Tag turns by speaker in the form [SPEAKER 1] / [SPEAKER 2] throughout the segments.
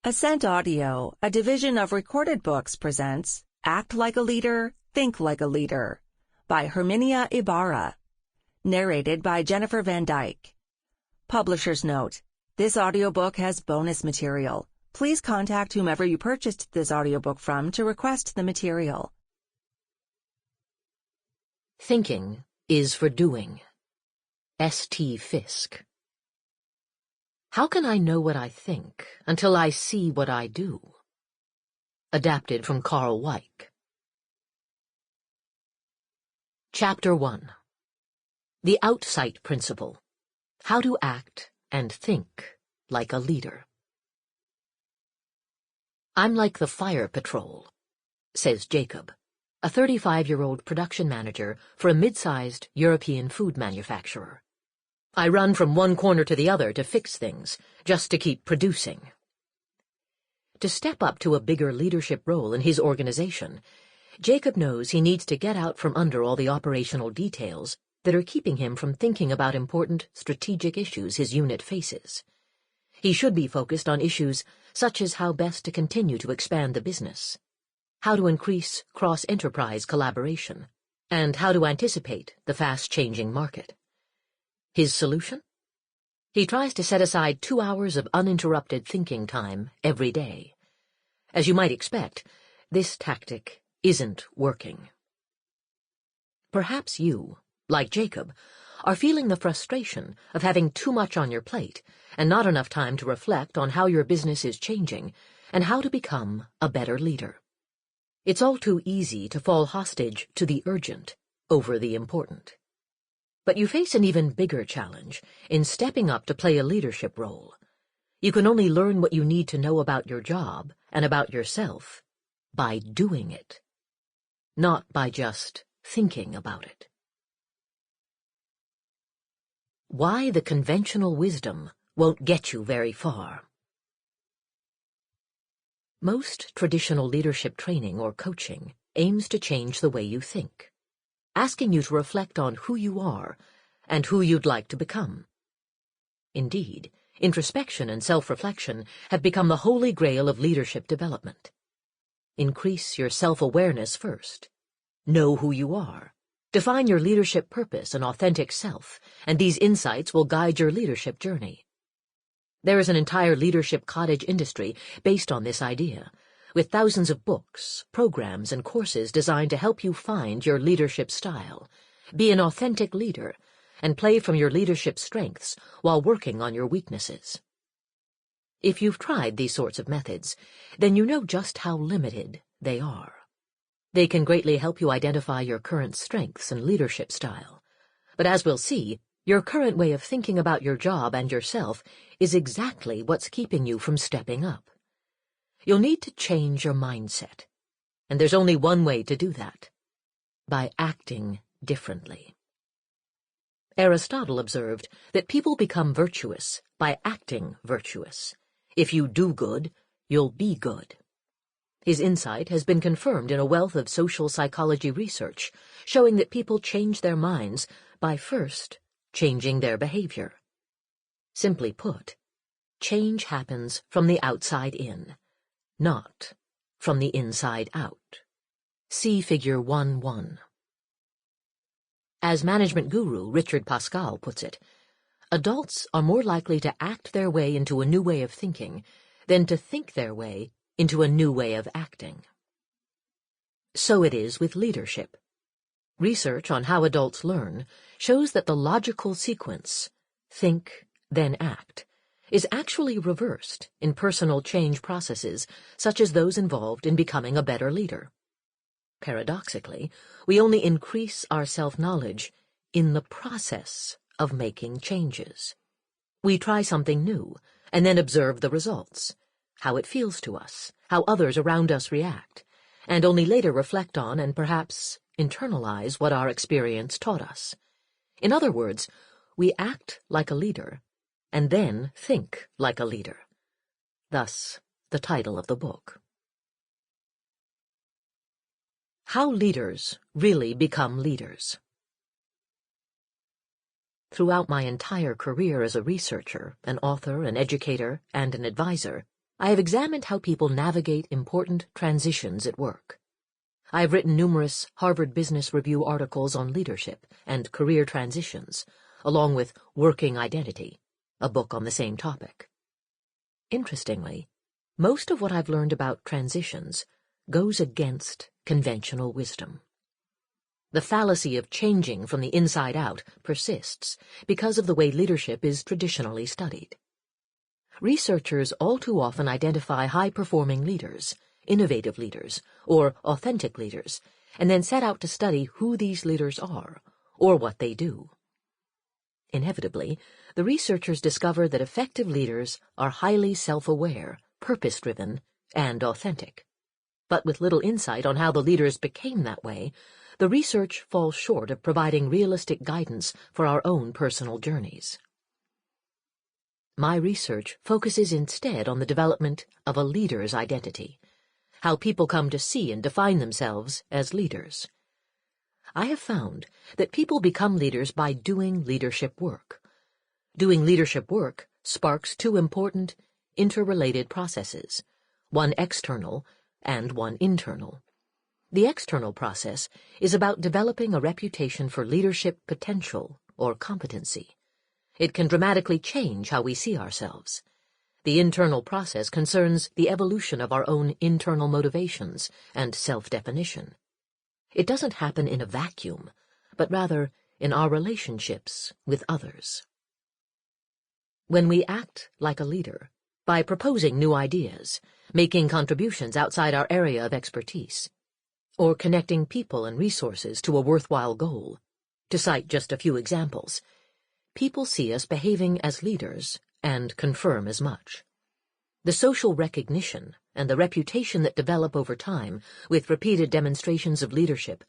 [SPEAKER 1] Ascent Audio, a division of Recorded Books, presents Act Like a Leader, Think Like a Leader by Herminia Ibarra. Narrated by Jennifer Van Dyck. Publisher's note: this audiobook has bonus material. Please contact whomever you purchased this audiobook from to request the material.
[SPEAKER 2] Thinking is for doing. S.T. Fisk. How can I know what I think until I see what I do? Adapted from Carl Weick. Chapter 1. The Outsight Principle. How to Act and Think Like a Leader. I'm like the fire patrol, says Jacob, a 35-year-old production manager for a mid-sized European food manufacturer. I run from one corner to the other to fix things, just to keep producing. To step up to a bigger leadership role in his organization, Jacob knows he needs to get out from under all the operational details that are keeping him from thinking about important strategic issues his unit faces. He should be focused on issues such as how best to continue to expand the business, how to increase cross-enterprise collaboration, and how to anticipate the fast-changing market. His solution? He tries to set aside 2 hours of uninterrupted thinking time every day. As you might expect, this tactic isn't working. Perhaps you, like Jacob, are feeling the frustration of having too much on your plate and not enough time to reflect on how your business is changing and how to become a better leader. It's all too easy to fall hostage to the urgent over the important. But you face an even bigger challenge in stepping up to play a leadership role. You can only learn what you need to know about your job and about yourself by doing it, not by just thinking about it. Why the conventional wisdom won't get you very far. Most traditional leadership training or coaching aims to change the way you think, asking you to reflect on who you are and who you'd like to become. Indeed, introspection and self-reflection have become the holy grail of leadership development. Increase your self-awareness first. Know who you are. Define your leadership purpose and authentic self, and these insights will guide your leadership journey. There is an entire leadership cottage industry based on this idea, with thousands of books, programs, and courses designed to help you find your leadership style, be an authentic leader, and play from your leadership strengths while working on your weaknesses. If you've tried these sorts of methods, then you know just how limited they are. They can greatly help you identify your current strengths and leadership style. But as we'll see, your current way of thinking about your job and yourself is exactly what's keeping you from stepping up. You'll need to change your mindset, and there's only one way to do that: by acting differently. Aristotle observed that people become virtuous by acting virtuous. If you do good, you'll be good. His insight has been confirmed in a wealth of social psychology research, showing that people change their minds by first changing their behavior. Simply put, change happens from the outside in, not from the inside out. See Figure 1.1. As management guru Richard Pascal puts it, adults are more likely to act their way into a new way of thinking than to think their way into a new way of acting. So it is with leadership. Research on how adults learn shows that the logical sequence, think, then act, is actually reversed in personal change processes such as those involved in becoming a better leader. Paradoxically, we only increase our self-knowledge in the process of making changes. We try something new and then observe the results, how it feels to us, how others around us react, and only later reflect on and perhaps internalize what our experience taught us. In other words, we act like a leader and then think like a leader. Thus, the title of the book. How leaders really become leaders. Throughout my entire career as a researcher, an author, an educator, and an advisor, I have examined how people navigate important transitions at work. I have written numerous Harvard Business Review articles on leadership and career transitions, along with Working Identity, a book on the same topic. Interestingly, most of what I've learned about transitions goes against conventional wisdom. The fallacy of changing from the inside out persists because of the way leadership is traditionally studied. Researchers all too often identify high-performing leaders, innovative leaders, or authentic leaders, and then set out to study who these leaders are, or what they do. Inevitably, the researchers discover that effective leaders are highly self-aware, purpose-driven, and authentic. But with little insight on how the leaders became that way, the research falls short of providing realistic guidance for our own personal journeys. My research focuses instead on the development of a leader's identity, how people come to see and define themselves as leaders. I have found that people become leaders by doing leadership work. Doing leadership work sparks two important, interrelated processes, one external and one internal. The external process is about developing a reputation for leadership potential or competency. It can dramatically change how we see ourselves. The internal process concerns the evolution of our own internal motivations and self-definition. It doesn't happen in a vacuum, but rather in our relationships with others. When we act like a leader, by proposing new ideas, making contributions outside our area of expertise, or connecting people and resources to a worthwhile goal, to cite just a few examples, people see us behaving as leaders and confirm as much. The social recognition and the reputation that develop over time with repeated demonstrations of leadership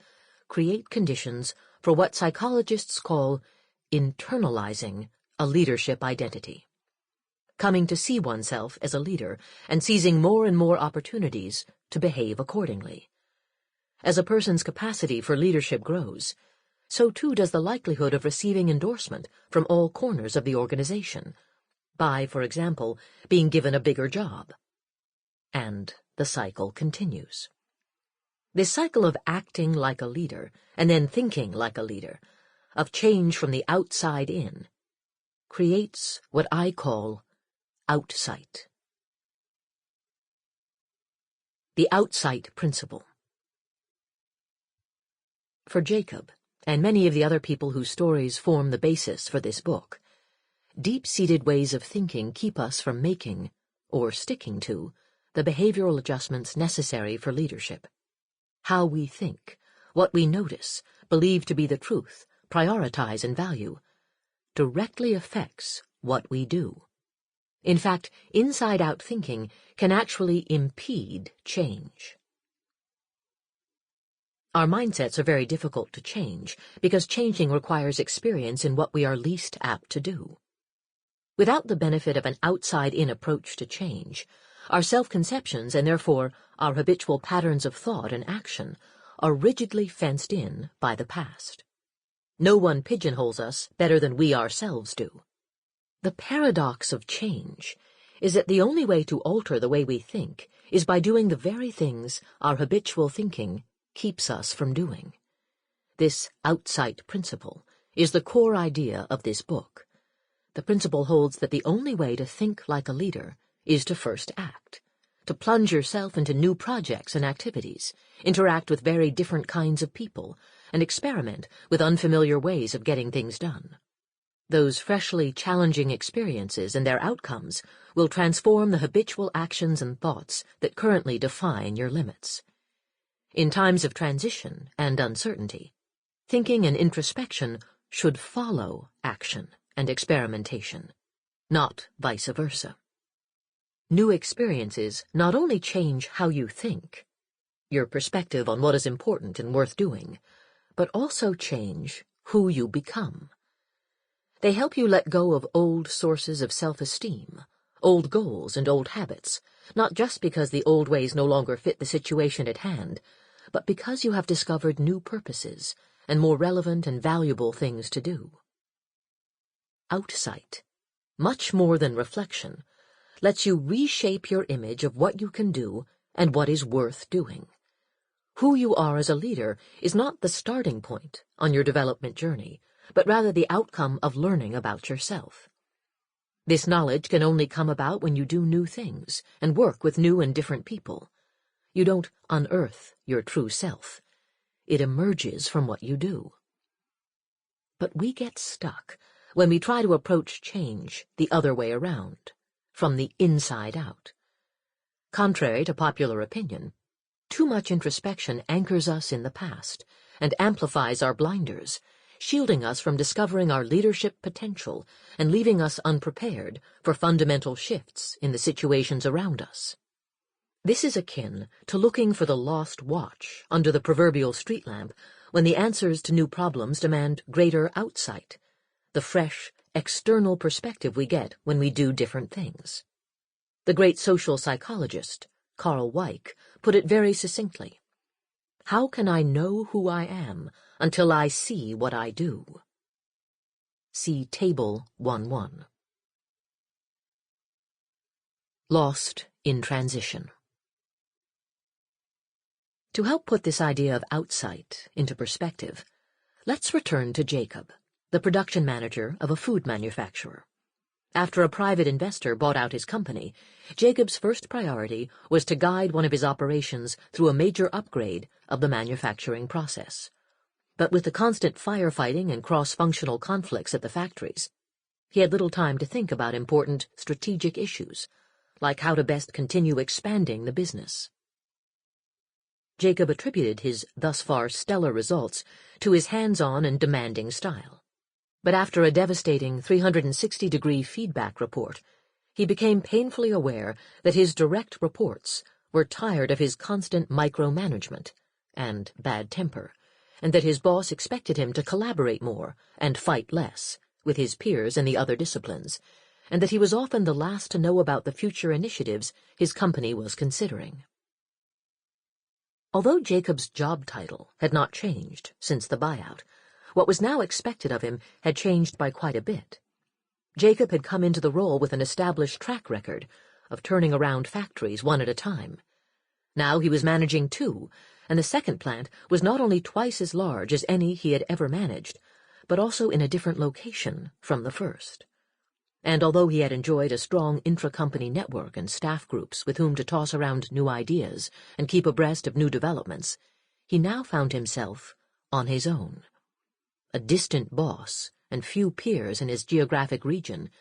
[SPEAKER 2] create conditions for what psychologists call internalizing a leadership identity, coming to see oneself as a leader and seizing more and more opportunities to behave accordingly. As a person's capacity for leadership grows, so too does the likelihood of receiving endorsement from all corners of the organization, by, for example, being given a bigger job. And the cycle continues. This cycle of acting like a leader and then thinking like a leader, of change from the outside in, creates what I call outsight. The outsight principle. For Jacob, and many of the other people whose stories form the basis for this book, deep-seated ways of thinking keep us from making, or sticking to, the behavioral adjustments necessary for leadership. How we think, what we notice, believe to be the truth, prioritize and value, directly affects what we do. In fact, inside-out thinking can actually impede change. Our mindsets are very difficult to change because changing requires experience in what we are least apt to do. Without the benefit of an outside-in approach to change, our self-conceptions and therefore our habitual patterns of thought and action are rigidly fenced in by the past. No one pigeonholes us better than we ourselves do. The paradox of change is that the only way to alter the way we think is by doing the very things our habitual thinking keeps us from doing. This outsight principle is the core idea of this book. The principle holds that the only way to think like a leader is to first act, to plunge yourself into new projects and activities, interact with very different kinds of people, and experiment with unfamiliar ways of getting things done. Those freshly challenging experiences and their outcomes will transform the habitual actions and thoughts that currently define your limits. In times of transition and uncertainty, thinking and introspection should follow action and experimentation, not vice versa. New experiences not only change how you think, your perspective on what is important and worth doing, but also change who you become. They help you let go of old sources of self-esteem, old goals and old habits, not just because the old ways no longer fit the situation at hand, but because you have discovered new purposes and more relevant and valuable things to do. Outsight, much more than reflection, lets you reshape your image of what you can do and what is worth doing. Who you are as a leader is not the starting point on your development journey, but rather the outcome of learning about yourself. This knowledge can only come about when you do new things and work with new and different people. You don't unearth your true self. It emerges from what you do. But we get stuck when we try to approach change the other way around, from the inside out. Contrary to popular opinion, too much introspection anchors us in the past and amplifies our blinders, shielding us from discovering our leadership potential and leaving us unprepared for fundamental shifts in the situations around us. This is akin to looking for the lost watch under the proverbial street lamp when the answers to new problems demand greater outsight, the fresh, external perspective we get when we do different things. The great social psychologist, Carl Weick, put it very succinctly. How can I know who I am until I see what I do? See Table 1.1. Lost in transition. To help put this idea of outsight into perspective, let's return to Jacob, the production manager of a food manufacturer. After a private investor bought out his company, Jacob's first priority was to guide one of his operations through a major upgrade of the manufacturing process. But with the constant firefighting and cross-functional conflicts at the factories, he had little time to think about important strategic issues, like how to best continue expanding the business. Jacob attributed his thus far stellar results to his hands-on and demanding style. But after a devastating 360-degree feedback report, he became painfully aware that his direct reports were tired of his constant micromanagement and bad temper, and that his boss expected him to collaborate more and fight less with his peers in the other disciplines, and that he was often the last to know about the future initiatives his company was considering. Although Jacob's job title had not changed since the buyout, what was now expected of him had changed by quite a bit. Jacob had come into the role with an established track record of turning around factories one at a time. Now he was managing two, and the second plant was not only twice as large as any he had ever managed, but also in a different location from the first. And although he had enjoyed a strong intra-company network and staff groups with whom to toss around new ideas and keep abreast of new developments, he now found himself on his own. A distant boss and few peers in his geographic region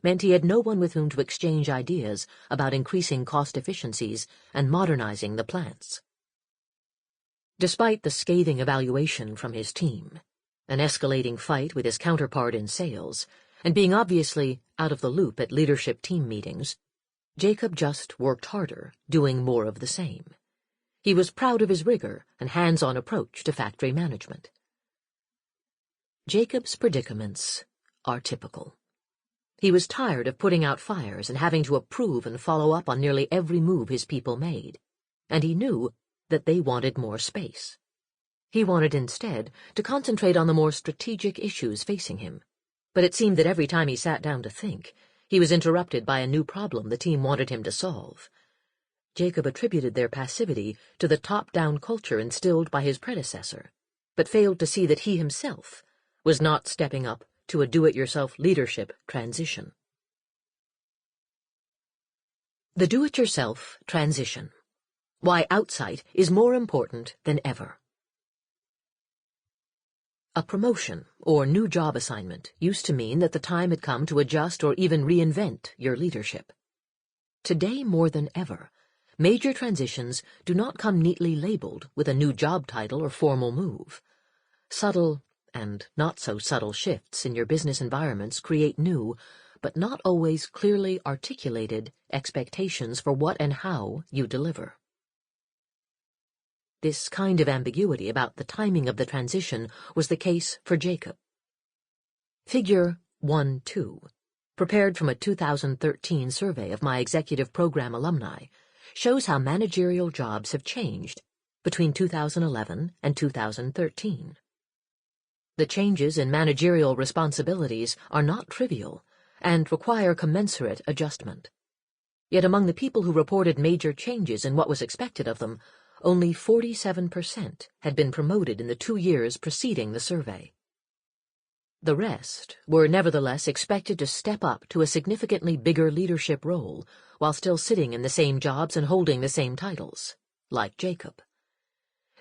[SPEAKER 2] meant he had no one with whom to exchange ideas about increasing cost efficiencies and modernizing the plants. Despite the scathing evaluation from his team, an escalating fight with his counterpart in sales, and being obviously out of the loop at leadership team meetings, Jacob just worked harder, doing more of the same. He was proud of his rigor and hands-on approach to factory management. Jacob's predicaments are typical. He was tired of putting out fires and having to approve and follow up on nearly every move his people made, and he knew that they wanted more space. He wanted instead to concentrate on the more strategic issues facing him, but it seemed that every time he sat down to think, he was interrupted by a new problem the team wanted him to solve. Jacob attributed their passivity to the top-down culture instilled by his predecessor, but failed to see that he himself was not stepping up to a do-it-yourself leadership transition. The do-it-yourself transition. Why outsight is more important than ever. A promotion or new job assignment used to mean that the time had come to adjust or even reinvent your leadership. Today, more than ever, major transitions do not come neatly labeled with a new job title or formal move. Subtle and not-so-subtle shifts in your business environments create new, but not always clearly articulated, expectations for what and how you deliver. This kind of ambiguity about the timing of the transition was the case for Jacob. Figure 1.2, prepared from a 2013 survey of my executive program alumni, shows how managerial jobs have changed between 2011 and 2013. The changes in managerial responsibilities are not trivial and require commensurate adjustment. Yet among the people who reported major changes in what was expected of them, only 47% had been promoted in the 2 years preceding the survey. The rest were nevertheless expected to step up to a significantly bigger leadership role while still sitting in the same jobs and holding the same titles, like Jacob.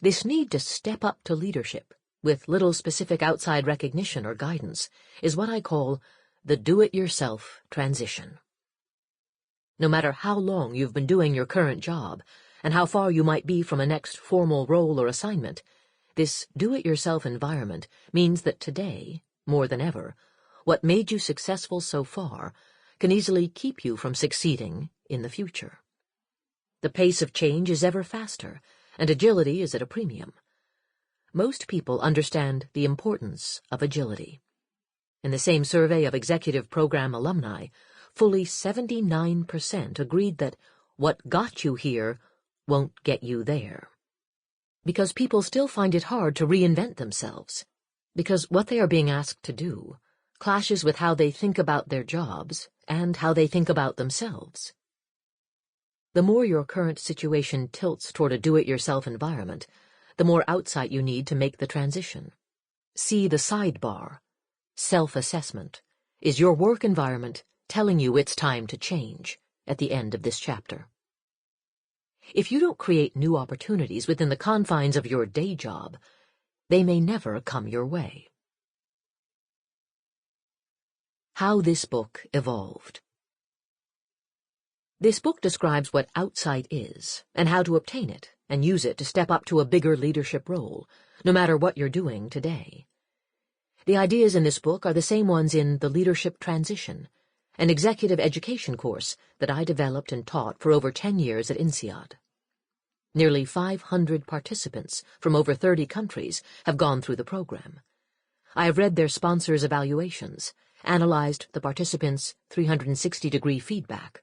[SPEAKER 2] This need to step up to leadership, with little specific outside recognition or guidance, is what I call the do-it-yourself transition. No matter how long you've been doing your current job, and how far you might be from a next formal role or assignment, this do-it-yourself environment means that today, more than ever, what made you successful so far can easily keep you from succeeding in the future. The pace of change is ever faster, and agility is at a premium. Most people understand the importance of agility. In the same survey of executive program alumni, fully 79% agreed that what got you here won't get you there. Because people still find it hard to reinvent themselves. Because what they are being asked to do clashes with how they think about their jobs and how they think about themselves. The more your current situation tilts toward a do-it-yourself environment, the more outsight you need to make the transition. See the sidebar. Self-assessment. Is your work environment telling you it's time to change at the end of this chapter? If you don't create new opportunities within the confines of your day job, they may never come your way. How this book evolved. This book describes what outsight is and how to obtain it and use it to step up to a bigger leadership role, no matter what you're doing today. The ideas in this book are the same ones in The Leadership Transition, an executive education course that I developed and taught for over 10 years at INSEAD. Nearly 500 participants from over 30 countries have gone through the program. I have read their sponsors' evaluations, analyzed the participants' 360-degree feedback,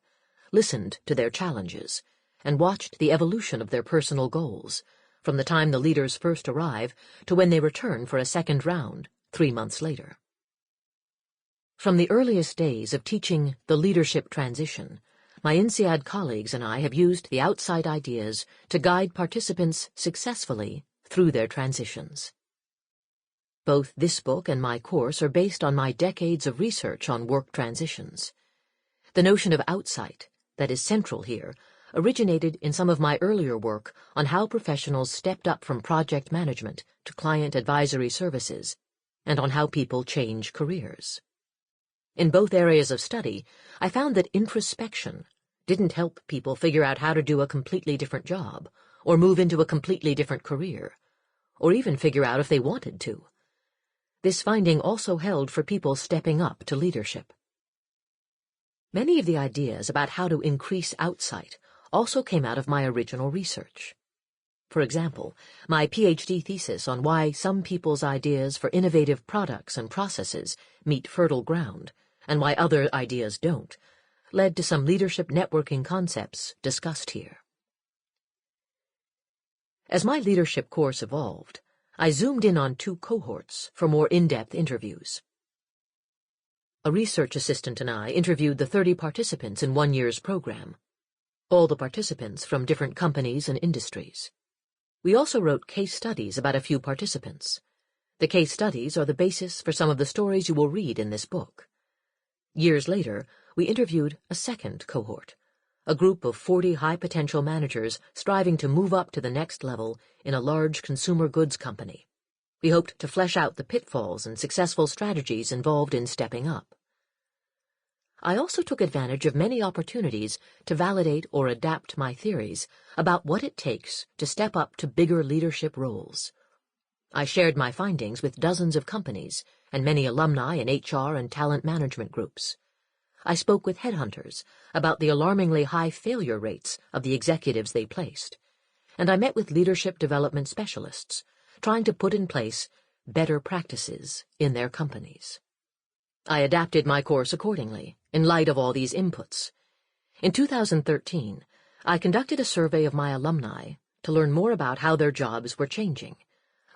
[SPEAKER 2] listened to their challenges, and watched the evolution of their personal goals, from the time the leaders first arrive to when they return for a second round 3 months later. From the earliest days of teaching the leadership transition, my INSEAD colleagues and I have used the outside ideas to guide participants successfully through their transitions. Both this book and my course are based on my decades of research on work transitions. The notion of outsight that is central here originated in some of my earlier work on how professionals stepped up from project management to client advisory services, and on how people change careers. In both areas of study, I found that introspection didn't help people figure out how to do a completely different job, or move into a completely different career, or even figure out if they wanted to. This finding also held for people stepping up to leadership. Many of the ideas about how to increase outsight also came out of my original research. For example, my PhD thesis on why some people's ideas for innovative products and processes meet fertile ground, and why other ideas don't, led to some leadership networking concepts discussed here. As my leadership course evolved, I zoomed in on 2 cohorts for more in-depth interviews. A research assistant and I interviewed the 30 participants in 1 year's program, all the participants from different companies and industries. We also wrote case studies about a few participants. The case studies are the basis for some of the stories you will read in this book. Years later, we interviewed a second cohort, a group of 40 high-potential managers striving to move up to the next level in a large consumer goods company. We hoped to flesh out the pitfalls and successful strategies involved in stepping up. I also took advantage of many opportunities to validate or adapt my theories about what it takes to step up to bigger leadership roles. I shared my findings with dozens of companies and many alumni and HR and talent management groups. I spoke with headhunters about the alarmingly high failure rates of the executives they placed, and I met with leadership development specialists, trying to put in place better practices in their companies. I adapted my course accordingly, in light of all these inputs. In 2013, I conducted a survey of my alumni to learn more about how their jobs were changing,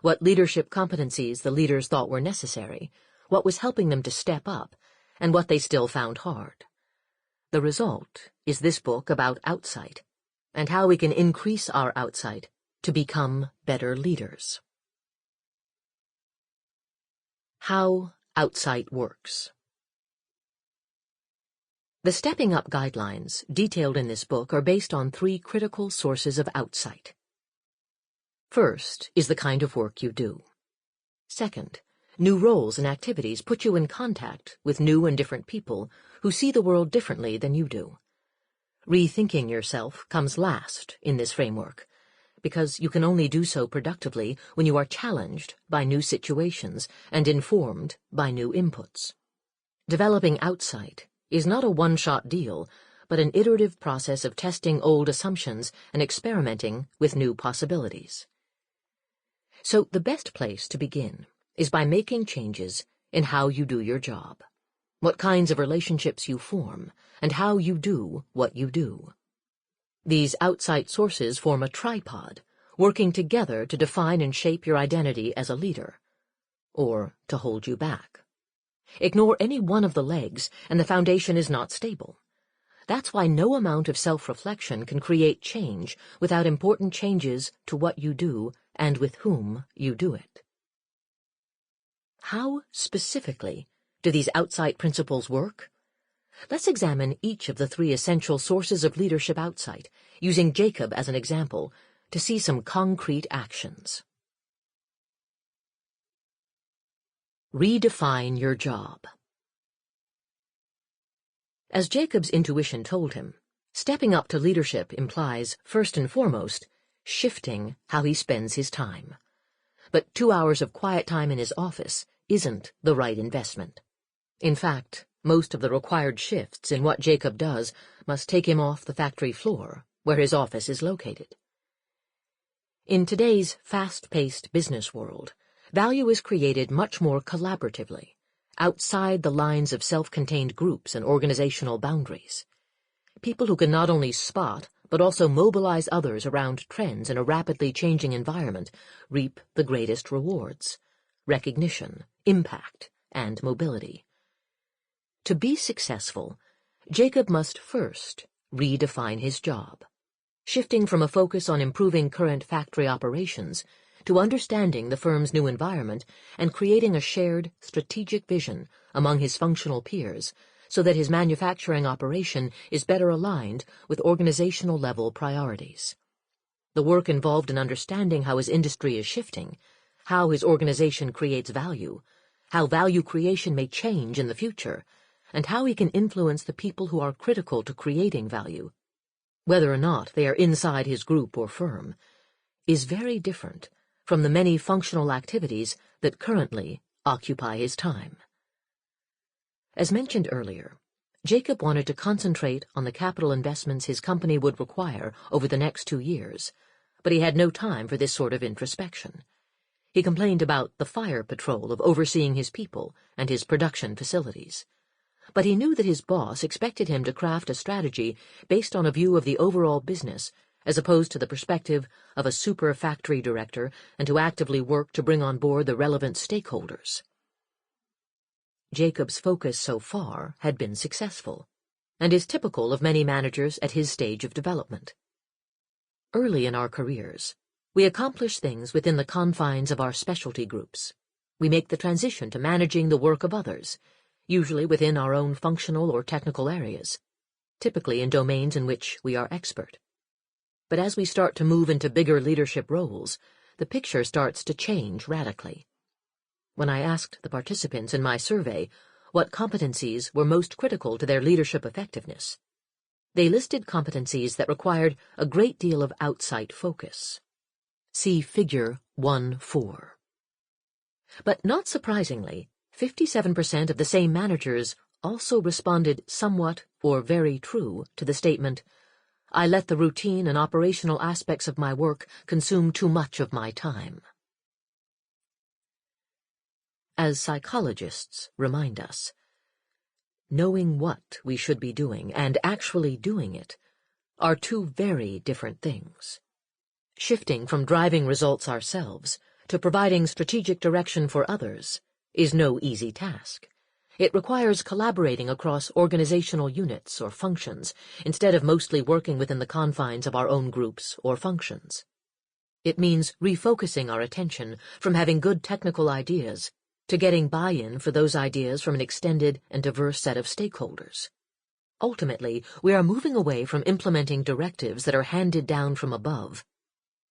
[SPEAKER 2] what leadership competencies the leaders thought were necessary, what was helping them to step up, and what they still found hard. The result is this book about outsight, and how we can increase our outsight to become better leaders. How outsight works. The Stepping Up guidelines detailed in this book are based on 3 critical sources of outsight. First is the kind of work you do. Second, new roles and activities put you in contact with new and different people who see the world differently than you do. Rethinking yourself comes last in this framework, because you can only do so productively when you are challenged by new situations and informed by new inputs. Developing outsight is not a one-shot deal, but an iterative process of testing old assumptions and experimenting with new possibilities. So the best place to begin is by making changes in how you do your job, what kinds of relationships you form, and how you do what you do. These outside sources form a tripod, working together to define and shape your identity as a leader, or to hold you back. Ignore any one of the legs, and the foundation is not stable. That's why no amount of self-reflection can create change without important changes to what you do and with whom you do it. How, specifically, do these outsight principles work? Let's examine each of the 3 essential sources of leadership outsight, using Jacob as an example, to see some concrete actions. Redefine your job. As Jacob's intuition told him, stepping up to leadership implies, first and foremost, shifting how he spends his time. But 2 hours of quiet time in his office isn't the right investment. In fact, most of the required shifts in what Jacob does must take him off the factory floor, where his office is located. In today's fast-paced business world, value is created much more collaboratively, outside the lines of self-contained groups and organizational boundaries. People who can not only spot, but also mobilize others around trends in a rapidly changing environment reap the greatest rewards: recognition, impact, and mobility. To be successful, Jacob must first redefine his job, shifting from a focus on improving current factory operations to understanding the firm's new environment and creating a shared, strategic vision among his functional peers so that his manufacturing operation is better aligned with organizational-level priorities. The work involved in understanding how his industry is shifting, how his organization creates value, how value creation may change in the future, and how he can influence the people who are critical to creating value, whether or not they are inside his group or firm, is very different from the many functional activities that currently occupy his time. As mentioned earlier, Jacob wanted to concentrate on the capital investments his company would require over the next 2 years, but he had no time for this sort of introspection. He complained about the fire patrol of overseeing his people and his production facilities. But he knew that his boss expected him to craft a strategy based on a view of the overall business as opposed to the perspective of a super factory director and to actively work to bring on board the relevant stakeholders. Jacob's focus so far had been successful, and is typical of many managers at his stage of development. Early in our careers, we accomplish things within the confines of our specialty groups. We make the transition to managing the work of others, usually within our own functional or technical areas, typically in domains in which we are expert. But as we start to move into bigger leadership roles, the picture starts to change radically. When I asked the participants in my survey what competencies were most critical to their leadership effectiveness, they listed competencies that required a great deal of outside focus. See Figure 1.4. But not surprisingly, 57% of the same managers also responded somewhat or very true to the statement, "I let the routine and operational aspects of my work consume too much of my time." As psychologists remind us, knowing what we should be doing and actually doing it are 2 very different things. Shifting from driving results ourselves to providing strategic direction for others is no easy task, It requires collaborating across organizational units or functions, instead of mostly working within the confines of our own groups or functions. It means refocusing our attention from having good technical ideas to getting buy-in for those ideas from an extended and diverse set of stakeholders. Ultimately, we are moving away from implementing directives that are handed down from above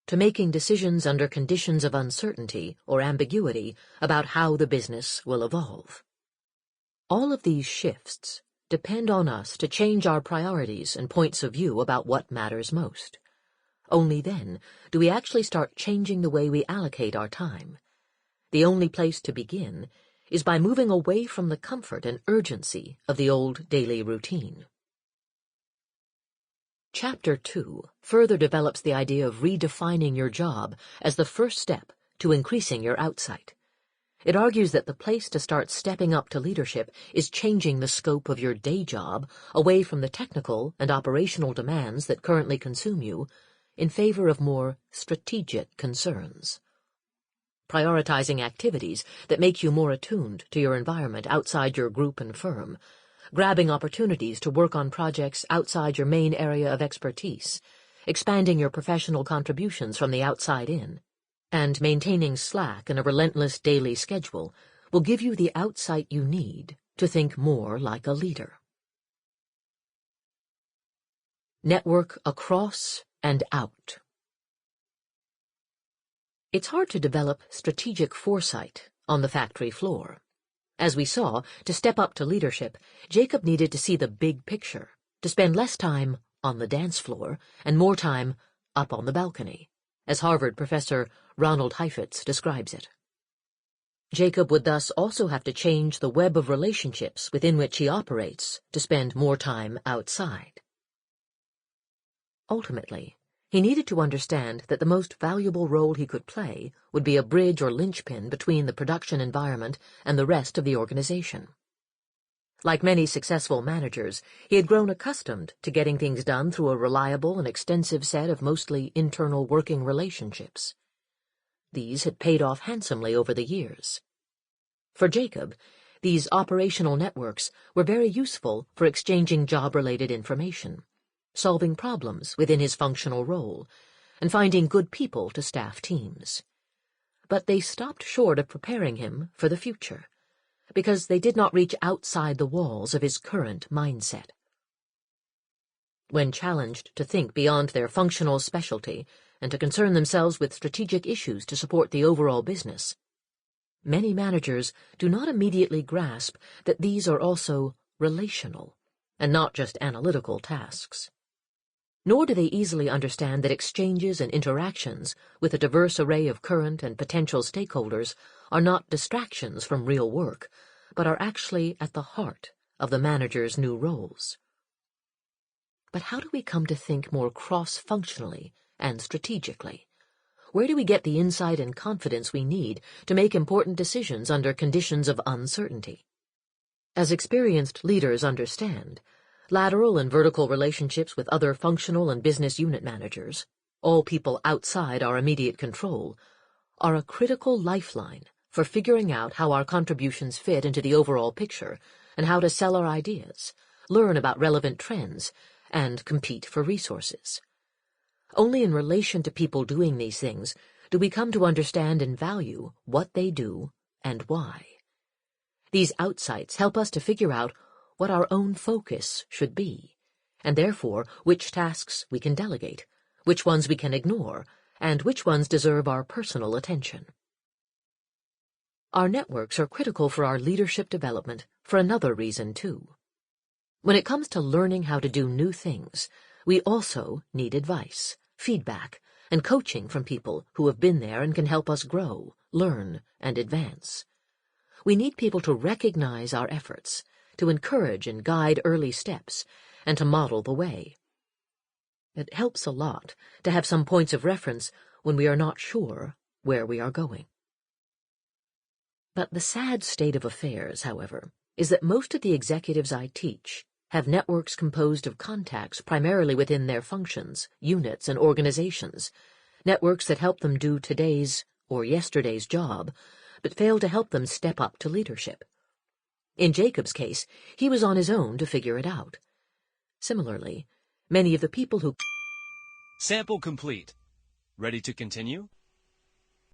[SPEAKER 2] to making decisions under conditions of uncertainty or ambiguity about how the business will evolve. All of these shifts depend on us to change our priorities and points of view about what matters most. Only then do we actually start changing the way we allocate our time. The only place to begin is by moving away from the comfort and urgency of the old daily routine. Chapter 2 further develops the idea of redefining your job as the first step to increasing your outsight. It argues that the place to start stepping up to leadership is changing the scope of your day job away from the technical and operational demands that currently consume you in favor of more strategic concerns. Prioritizing activities that make you more attuned to your environment outside your group and firm, grabbing opportunities to work on projects outside your main area of expertise, expanding your professional contributions from the outside in, and maintaining slack in a relentless daily schedule will give you the outsight you need to think more like a leader. Network across and out. It's hard to develop strategic foresight on the factory floor. As we saw, to step up to leadership, Jacob needed to see the big picture, to spend less time on the dance floor and more time up on the balcony, as Harvard professor Ronald Heifetz describes it. Jacob would thus also have to change the web of relationships within which he operates to spend more time outside. Ultimately, he needed to understand that the most valuable role he could play would be a bridge or linchpin between the production environment and the rest of the organization. Like many successful managers, he had grown accustomed to getting things done through a reliable and extensive set of mostly internal working relationships. These had paid off handsomely over the years. For Jacob, these operational networks were very useful for exchanging job-related information, solving problems within his functional role, and finding good people to staff teams. But they stopped short of preparing him for the future, because they did not reach outside the walls of his current mindset. When challenged to think beyond their functional specialty and to concern themselves with strategic issues to support the overall business, many managers do not immediately grasp that these are also relational and not just analytical tasks. Nor do they easily understand that exchanges and interactions with a diverse array of current and potential stakeholders are not distractions from real work, but are actually at the heart of the manager's new roles. But how do we come to think more cross-functionally and strategically? Where do we get the insight and confidence we need to make important decisions under conditions of uncertainty? As experienced leaders understand, lateral and vertical relationships with other functional and business unit managers, all people outside our immediate control, are a critical lifeline for figuring out how our contributions fit into the overall picture and how to sell our ideas, learn about relevant trends, and compete for resources. Only in relation to people doing these things do we come to understand and value what they do and why. These outsights help us to figure out what our own focus should be, and therefore which tasks we can delegate, which ones we can ignore, and which ones deserve our personal attention. Our networks are critical for our leadership development for another reason, too. When it comes to learning how to do new things, we also need advice, feedback, and coaching from people who have been there and can help us grow, learn, and advance. We need people to recognize our efforts, to encourage and guide early steps, and to model the way. It helps a lot to have some points of reference when we are not sure where we are going. But the sad state of affairs, however, is that most of the executives I teach have networks composed of contacts primarily within their functions, units, and organizations, networks that help them do today's or yesterday's job, but fail to help them step up to leadership. In Jacob's case, he was on his own to figure it out. Similarly, many of the people who...
[SPEAKER 3] Sample complete. Ready to continue?